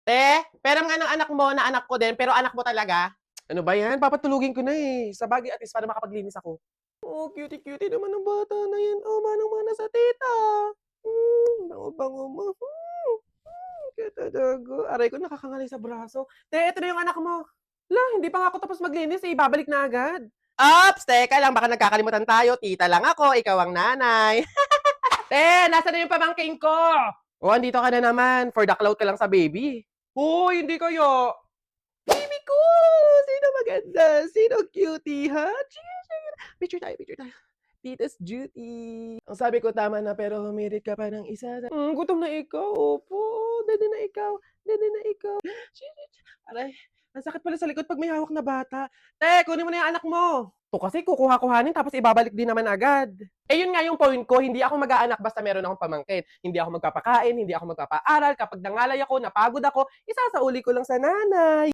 Pera nga ng anak mo na anak ko din, pero anak mo talaga? Ano ba yan? Papatulugin ko na eh. Sa bagay at least para makapaglinis ako. Oh, cutie-cutie naman ng bata na yan. Oh, manang-mana sa tita. Bango-bango mo. Katadago. Aray ko, nakakangalay sa braso. Ito na yung anak mo. Hindi pa nga ako tapos maglinis eh. Babalik na agad. Ops, teka lang. Baka nagkakalimutan tayo. Tita lang ako. Ikaw ang nanay. Nasa na yung pamangkin ko? Oh, andito ka na naman. For the clout ka lang sa baby. Hindi kayo. Baby ko! Sino maganda? Sino cutie, ha? Picture tayo, picture tayo. Tita's duty. Ang sabi ko tama na pero humirit ka pa ng isa. Gutom na ikaw. Opo. Dede na ikaw. Dede na ikaw. Aray. Ang sakit pala sa likod pag may hawak na bata. Kunin mo na yung anak mo. To kasi kukuha-kuhanin tapos ibabalik din naman agad. Yun nga yung point ko, hindi ako mag-aanak basta meron akong pamangkin. Hindi ako magpapakain, hindi ako magpapaaral. Kapag nangalay ako, napagod ako, isasauli ko lang sa nanay.